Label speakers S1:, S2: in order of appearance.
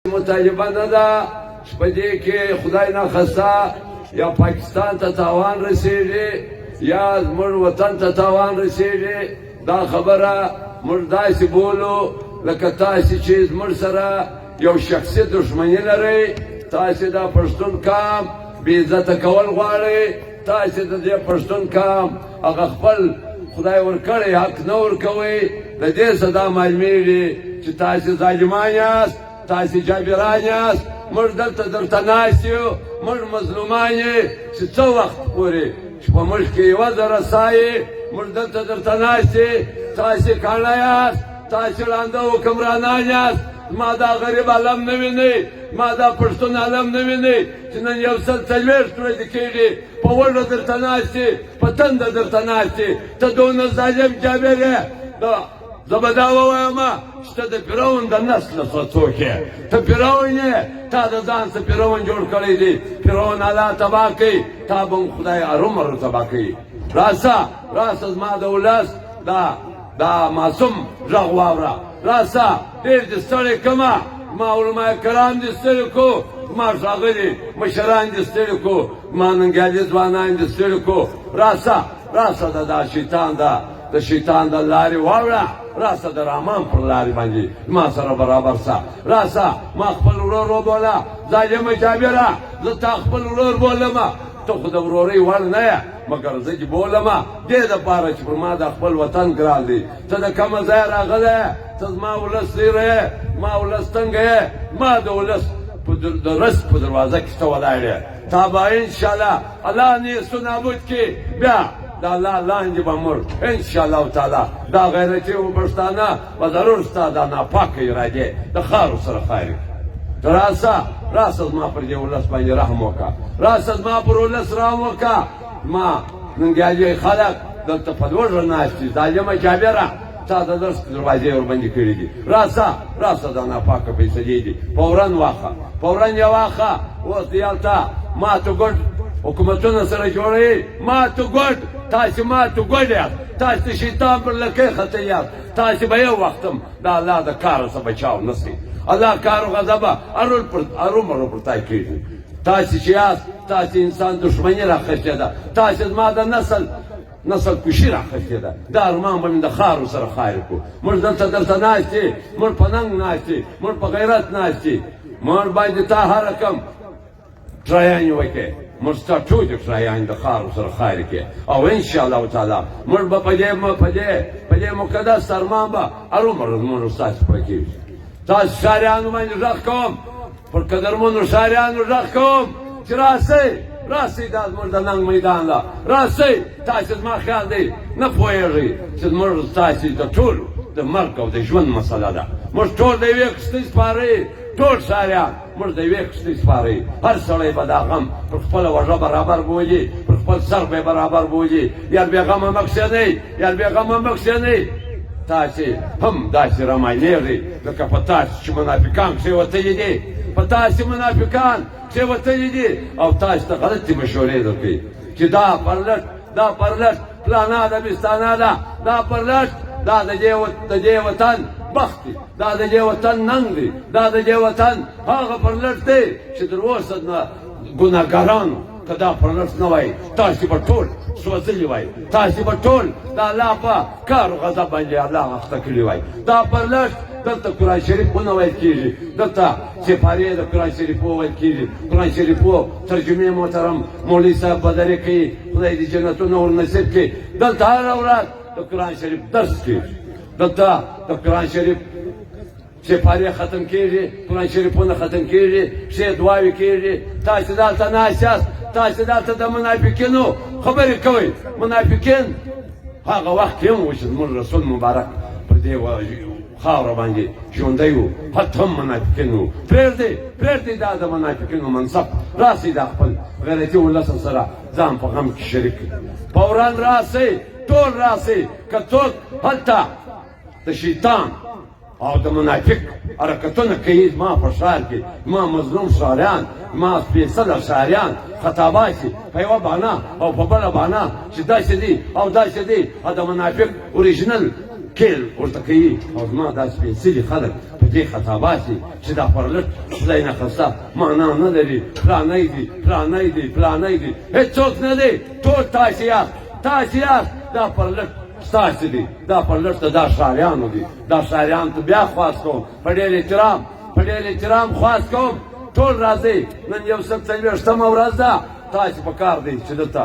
S1: مطالبه نه ده چې په دې کې خدای ناخواسته یا پاکستان ته تاوان رسېږي یا زموږ وطن ته تاوان رسېږي دا خبره موږ داسې بولو لکه تاسې چې زموږ سره یو شخصي دښمني لرئ، تاسې دا پښتون قام بې عزته کول غواړئ، تاسې د دې پښتون قام هغه خپل خدای ورکړی حق نه ورکوئ. د دې څه دا معلومیږي چې تاسې ظالمان یاست، تاسې جابران یاست. موږ دلته درته ناست یو، موږ مظلومان یې چې څه وخت پورې چې په موږ کې یوه ذره ساه یې موږ دلته درته ناست یې. تاسې کاڼه یاست، تاسې ړانده حکمرانان یاست. ما دا غریب علم نه وینئ، ما دا پښتون علم نه وینئ چې نن 140 ورځې کېږي په وږه درته ناست یې، په تنده درته ناست یې. ته دونه ظالم جابر یې، زه به دا ووایم چې ته د فرعون د نسله څوک یې، ته فرعون یې، تا د ځان څه فرعون جوړ کړی دی. فرعون الله تباه کوي، تا به هم خدای ارومرو تباه کوي. راسه راسه زما د ولس دا معصوم غږ واوره، راسه ډېر دې ستړی کړمه، ما علما کرام دې ستړي کو، ما ښاغلي مشران دې ستړي کو، ما ننګیالي ځوانان دې ستړي کو. راسه راسه دا شیطان د شیطان د لارې واوړه، راسه د رحمان پر لارې باندې ما سره برابر سه. راسه ما خپل ورور وبوله، ظالمه جابره، زه تا خپل ورور بولمه. ته خو د ورورۍ وړ نه یې، مګر زه چې بولمه دې دپاره چې پر ما د خپل وطن ګران دی. ته د کومه ځایه راغلی یې، ته زما ولس لیره یې، ما ولس تنګه یې، ما د ولس د رزق په دروازه کې ته ولاړ یې. تا به انشاءالله الله نیست و نابود کړي، بیا د الله لاندې به موږ انشاءالله تعالی دا غیرتي و پښتانه به ضرور ستا دا ناپاکه ارادې د خارو سره خیر کړي. راسه راسه زما پر دې ولس باندې رحم وکړه، راسه زما پر ولس رحم وکړه. ما ننګیالي خلک دلته په لوږه ناست دي، ظالمه جابره، تا د درس دروازې ورباندې کړي دي. راسه راسه دا ناپاکه فیصلې دي، فورا واخه، فورا یې واخه. اوس دلته ماتو ګډ حکومتونه سره جوړوي، ماتو ګډ، تاسې ماتو ګډ یاست، تاسې د شیطان پر لکۍ خطی یاست. تاسې به یو وخت هم د الله د کاره څخه بچاو نه شئ. الله کار و غضبه ارومرو پر تای کېږي. تاسې چې یاست، تاسې انسان دښمني راخښتې ده، تاسې زما د نسل کشي راخښتې ده. دا ارمان به مې د خارو سره خیر کړو. موږ دلته درته ناست یې، موږ په ننګ ناست یې، موږ په غیرت ناست یې. موږ باندې تا هر رقم ټرایانې وکړې، موږ ستا ټولې ټرایانې د خارو سره خیر کړې. او انشاءالله تعالی موږ به په دې مقدس ارمان به ارومرو زموږ ستاسې پوره کېږي. تاسې ښاریانو باندې غږ کوم، پر قدرمنو ښاریانو غږ کوم چې راسئ راسئ، دا زموږ د ننګ میدان ده، راسئ. تاسې زما خیال دی نه پوهېږئ چې زموږ ستاسې د ټولو د مرګ او د ژوند مسله ده. موږ ټول د یوې کښتۍ سپاره یې، ټول ښاریان موږ د یوې کښتۍ سپاره یې. هر سړی به دا غم پر خپله وږه برابر بولي، پر خپل سر به یې برابر بولي. یار بېغمه مه کښېنئ، یار بېغمه مه کښېنئ. تاسې هم داسې رامایلېږئ لکه په تاسې چې منافقان کښېوتلي دي، په تاسې منافقان کښېوتلي دي او تاسې ته غلطې مشورې درکوي چې دا پرلټ پلانا ده، بستانه ده، دا پرلټ دا د دې وطن بخت دی، دا د دې وطن ننګ دی، دا د دې وطن هغه پرلټ دی چې تر اوسه ګناهګارانو که دا پرلټ نه وای، تاسې به ټول سوځلي وای، تاسې به ټول د الله په کار و غضب باندې الله اخته کړي وای. دا پرلټ دلته قرآن شریف ونه ویل کېږي، دلته سپارې د قرآن شریف وویل کېږي. قرآن شریف ترجمې محترم مولوي صاحب بدرې کوي، خدای دې جنتونه ورنصیب کړي. دلته هره ورځ د قرآن شریف درس کېږي، دلته د قرآن شریف سپارې ختم کېږي، قرآن شریفونه ختم کېږي، ښې دعاوې کېږي. تاسې دلته ناست یاست، تاسې دلته د منافقینو خبرې کوئ. منافقین هغه وخت کې هم و چې زموږ رسول مبارک پر دې خاوره باندې ژوندی و، حتی هم منافقین و. پرېږدئ دا د منافقینو منصب، راسئ دا خپل غیرتي ولس سره ځان په غم کې شریک کړئ. فورا راسئ، ټول راسئ. که څوک هلته د شیطان او د منافق حرکتونه کوي زما په ښار کې، زما مظلوم ښاریان، زما سپېڅله ښاریان خطا باسي په یوه بهانه او په بله بهانه چې داسې دي او داسې دي، او د منافق اوریجنل کیل ورته کوي. او زما دا سپېڅلي خلک په دې دې خطاباتي چې دا پر لټ خدای نخواسته معنا نه لري فلانی دي فلانی دي فلانی دي هېڅوک نه دی ټول تاسې یاست دا پر لټ ستاسې دي دا پر لټ ته دا شاعرانو دي دا شاعرانو ته بیا خواست کوم په ډېر احترام خواست کوم ټول راځئ نن یو سل څلوېښتمه ورځ ده تاسې په کار دی چې دلته